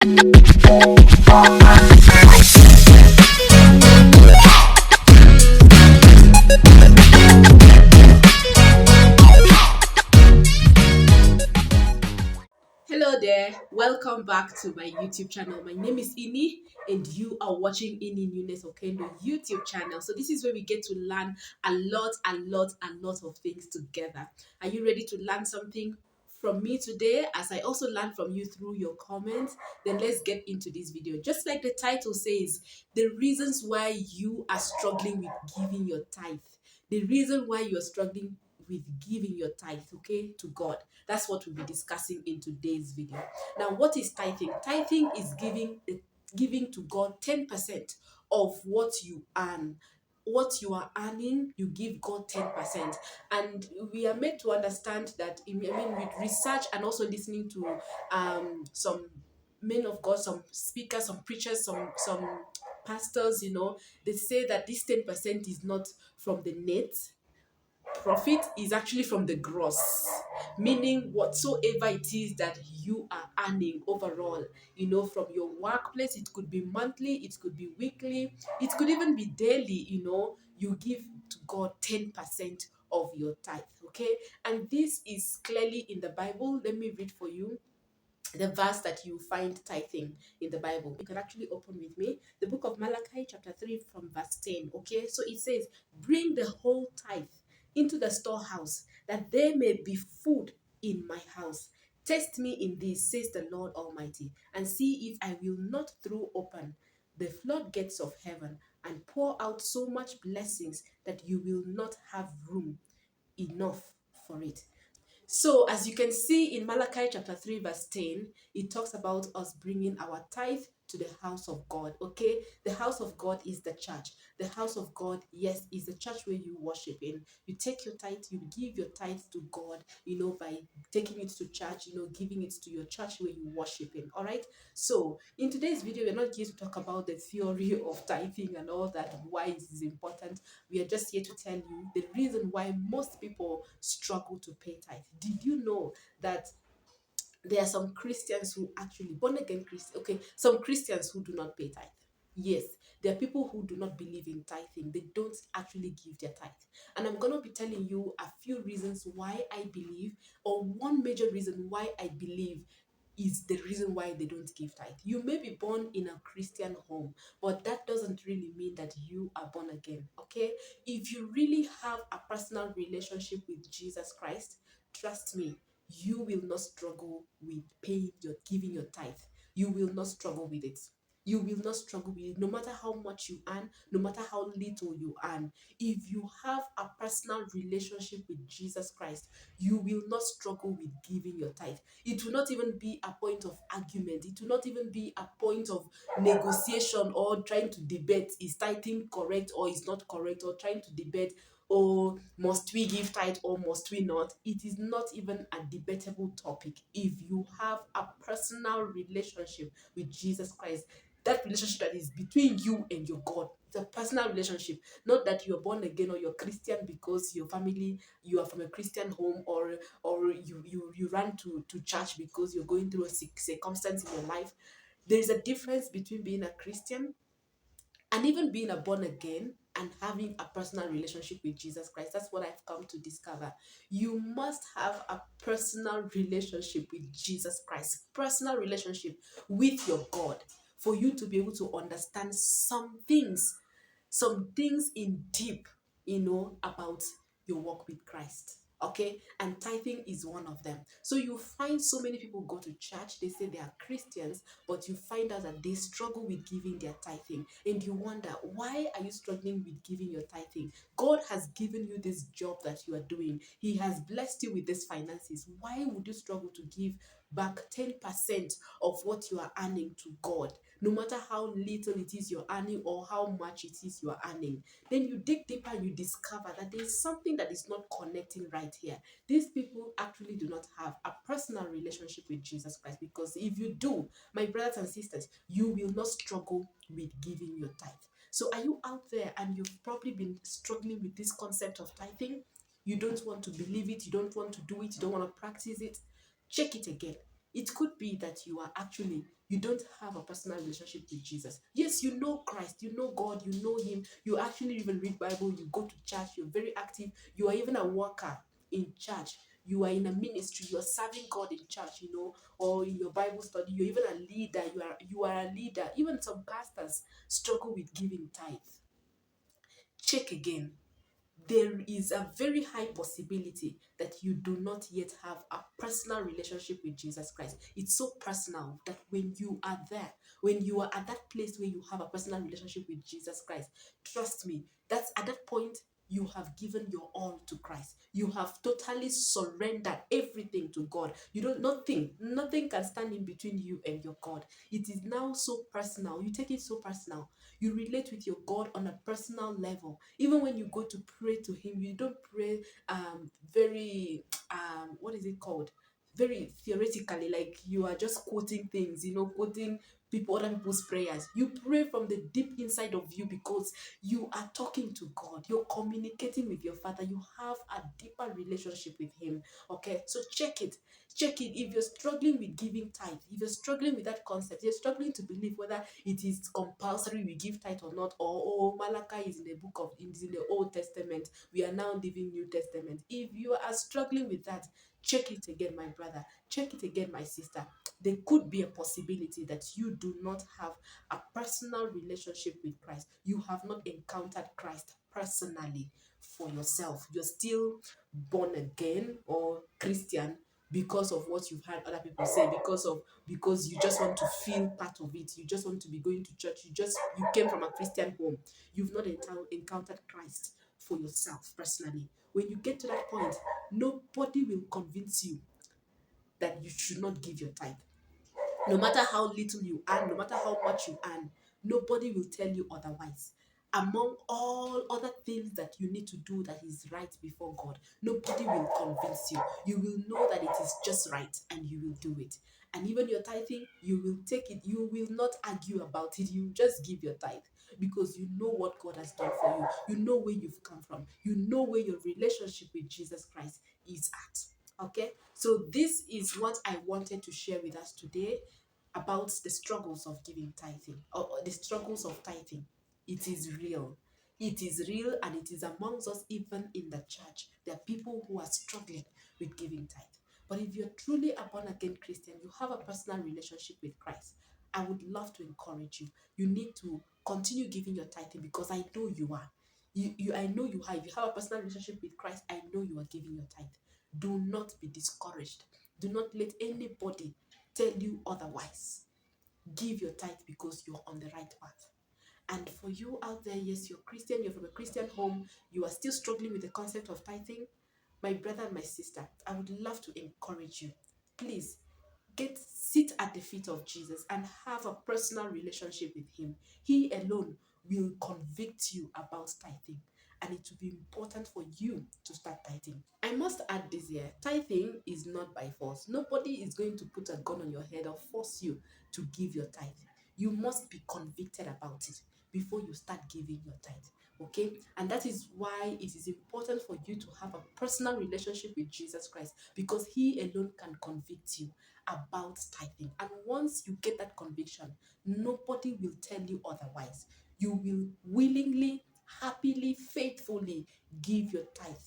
Hello there, welcome back to my YouTube channel. My name is Ini and you are watching Ini Newness Okendo YouTube channel. So this is where we get to learn a lot of things together. Are you ready to learn something from me today, as I also learn from you through your comments? Then let's get into this video. Just like the title says, the reasons why you are struggling with giving your tithe. The reason why you're struggling with giving your tithe, okay, to God. That's what we'll be discussing in today's video. Now, what is tithing? Tithing is giving to God 10% of what you earn. What you are earning, you give God 10%. And we are made to understand that, with research and also listening to some men of God, some speakers, some preachers, some pastors, they say that this 10% is not from the net profit, is actually from the gross, meaning whatsoever it is that you are earning overall, from your workplace. It could be monthly, it could be weekly, it could even be daily. You give to God 10% of your tithe, okay? And this is clearly in the Bible. Let me read for you the verse that you find tithing in the Bible. You can actually open with me the book of Malachi chapter 3 from verse 10. Okay, so it says, bring the whole tithe into the storehouse, that there may be food in my house. Test me in this, says the Lord Almighty, and see if I will not throw open the floodgates of heaven and pour out so much blessings that you will not have room enough for it. So, as you can see in Malachi chapter 3, verse 10, it talks about us bringing our tithe to the house of God. Okay, the house of God is the church. The house of God, yes, is the church where you worship in. You take your tithe, you give your tithe to God, by taking it to church, giving it to your church where you worship in. All right. So, in today's video, we're not here to talk about the theory of tithing and all that, why it is important. We are just here to tell you the reason why most people struggle to pay tithe. Did you know that there are some Christians who actually, born again Christians, okay, some Christians who do not pay tithe? Yes, there are people who do not believe in tithing. They don't actually give their tithe. And I'm going to be telling you a few reasons why I believe, or one major reason why I believe is the reason why they don't give tithe. You may be born in a Christian home, but that doesn't really mean that you are born again, okay? If you really have a personal relationship with Jesus Christ, trust me, you will not struggle with giving your tithe. You will not struggle with it. You will not struggle with it, no matter how much you earn, no matter how little you earn. If you have a personal relationship with Jesus Christ, you will not struggle with giving your tithe. It will not even be a point of argument. It will not even be a point of negotiation or trying to debate, is tithing correct or is not correct, or trying to debate, or must we give tithe or must we not. It is not even a debatable topic. If you have a personal relationship with Jesus Christ, that relationship that is between you and your God, it's a personal relationship. Not that you're born again or you're Christian because your family, you are from a Christian home, or you run to church because you're going through a circumstance in your life. There is a difference between being a Christian and even being a born again and having a personal relationship with Jesus Christ. That's what I've come to discover. You must have a personal relationship with Jesus Christ, personal relationship with your God, for you to be able to understand some things in deep, about your walk with Christ. Okay, and tithing is one of them. So you find so many people go to church, they say they are Christians, but you find out that they struggle with giving their tithing, and you wonder, why are you struggling with giving your tithing? God has given you this job that you are doing. He has blessed you with these finances. Why would you struggle to give back 10% of what you are earning to God, no matter how little it is you're earning or how much it is you are earning? Then you dig deeper and you discover that there's something that is not connecting right here. These people actually do not have a personal relationship with Jesus Christ, because if you do, my brothers and sisters, you will not struggle with giving your tithe. So are you out there and you've probably been struggling with this concept of tithing? You don't want to believe it, you don't want to do it, you don't want to practice it? Check it again. It could be that you are actually you don't have a personal relationship with Jesus. Yes, you know Christ, you know God, you know Him, you actually even read Bible, you go to church, you're very active, you are even a worker in church, you are in a ministry, you are serving God in church, or in your Bible study, you're even a leader, you are a leader. Even some pastors struggle with giving tithe. Check again. There is a very high possibility that you do not yet have a personal relationship with Jesus Christ. It's so personal that when you are there, when you are at that place where you have a personal relationship with Jesus Christ, trust me, that's at that point you have given your all to Christ. You have totally surrendered everything to God. You don't nothing can stand in between you and your God. It is now so personal. You take it so personal. You relate with your God on a personal level. Even when you go to pray to Him, you don't pray very what is it called? Very theoretically, like you are just quoting things, quoting other people's prayers. You pray from the deep inside of you because you are talking to God. You're communicating with your Father. You have a deeper relationship with Him. Okay, so check it. Check it. If you're struggling with giving tithe, if you're struggling with that concept, you're struggling to believe whether it is compulsory we give tithe or not, or Malachi is in the is in the Old Testament, we are now living New Testament. If you are struggling with that, check it again, my brother. Check it again, my sister. There could be a possibility that you do not have a personal relationship with Christ. You have not encountered Christ personally for yourself. You're still born again or Christian because of what you've heard other people say, because you just want to feel part of it. You just want to be going to church. You came from a Christian home. You've not encountered Christ for yourself personally. When you get to that point, nobody will convince you that you should not give your tithe. No matter how little you earn, no matter how much you earn, nobody will tell you otherwise. Among all other things that you need to do that is right before God, nobody will convince you. You will know that it is just right and you will do it. And even your tithing, you will take it. You will not argue about it. You just give your tithe because you know what God has done for you. You know where you've come from. You know where your relationship with Jesus Christ is at. Okay? So this is what I wanted to share with us today about the struggles of giving tithing, or the struggles of tithing. It is real. It is real, and it is amongst us even in the church. There are people who are struggling with giving tithe. But if you're truly a born again Christian, you have a personal relationship with Christ, I would love to encourage you. You need to continue giving your tithing because I know you are. I know you are. If you have a personal relationship with Christ, I know you are giving your tithe. Do not be discouraged. Do not let anybody tell you otherwise. Give your tithe because you're on the right path. And for you out there, yes, you're Christian, you're from a Christian home, you are still struggling with the concept of tithing, my brother and my sister, I would love to encourage you. Please sit at the feet of Jesus and have a personal relationship with Him. He alone will convict you about tithing, and it will be important for you to start tithing. I must add this here: tithing is not by force. Nobody is going to put a gun on your head or force you to give your tithe. You must be convicted about it before you start giving your tithe. Okay, and that is why it is important for you to have a personal relationship with Jesus Christ, because He alone can convict you about tithing. And once you get that conviction, nobody will tell you otherwise. You will willingly, happily, faithfully give your tithe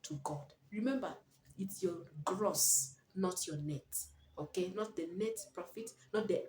to God. Remember, it's your gross, not your net. Okay, not the net profit, not the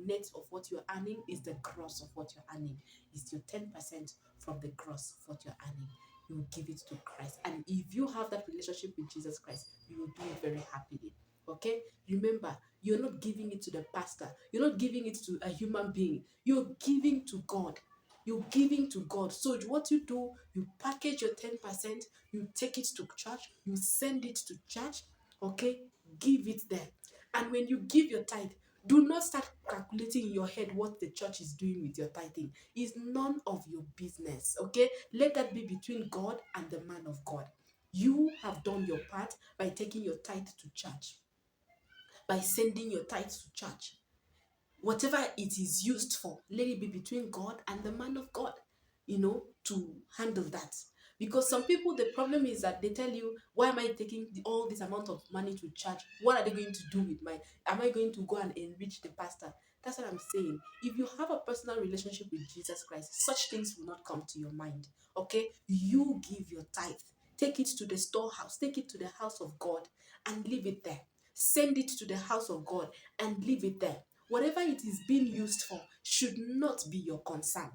net of what you're earning, is the gross of what you're earning. It's your 10% from the gross of what you're earning. You will give it to Christ. And if you have that relationship with Jesus Christ, you will do it very happily. Okay, remember, you're not giving it to the pastor, you're not giving it to a human being, you're giving to God. You're giving to God. So what you do, you package your 10%, you take it to church, you send it to church. Okay, give it there. And when you give your tithe, do not start calculating in your head what the church is doing with your tithing. It's none of your business. Okay, let that be between God and the man of God. You have done your part by taking your tithe to church, by sending your tithe to church. Whatever it is used for, let it be between God and the man of God, to handle that. Because some people, the problem is that they tell you, why am I taking all this amount of money to church? What are they going to do with am I going to go and enrich the pastor? That's what I'm saying. If you have a personal relationship with Jesus Christ, such things will not come to your mind. Okay? You give your tithe. Take it to the storehouse. Take it to the house of God and leave it there. Send it to the house of God and leave it there. Whatever it is being used for should not be your concern.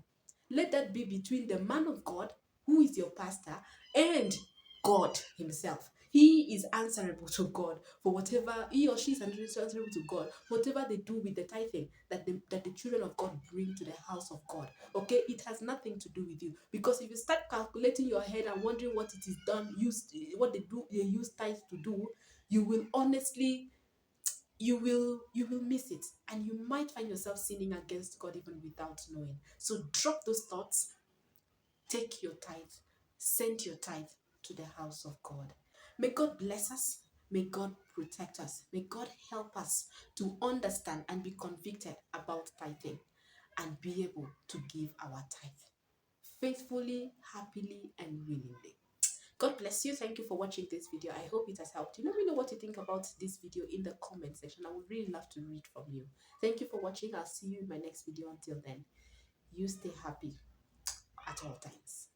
Let that be between the man of God, who is your pastor, and God himself. He is answerable to God for whatever he or she is answerable to God, whatever they do with the tithing that the children of God bring to the house of God. Okay, it has nothing to do with you, because if you start calculating your head and wondering what it is done, what they use tithe to do, you will honestly you will miss it, and you might find yourself sinning against God even without knowing. So drop those thoughts. Take your tithe, send your tithe to the house of God. May God bless us. May God protect us. May God help us to understand and be convicted about tithing and be able to give our tithe faithfully, happily, and willingly. God bless you. Thank you for watching this video. I hope it has helped you. Let me know what you think about this video in the comment section. I would really love to read from you. Thank you for watching. I'll see you in my next video. Until then, you stay happy at all times.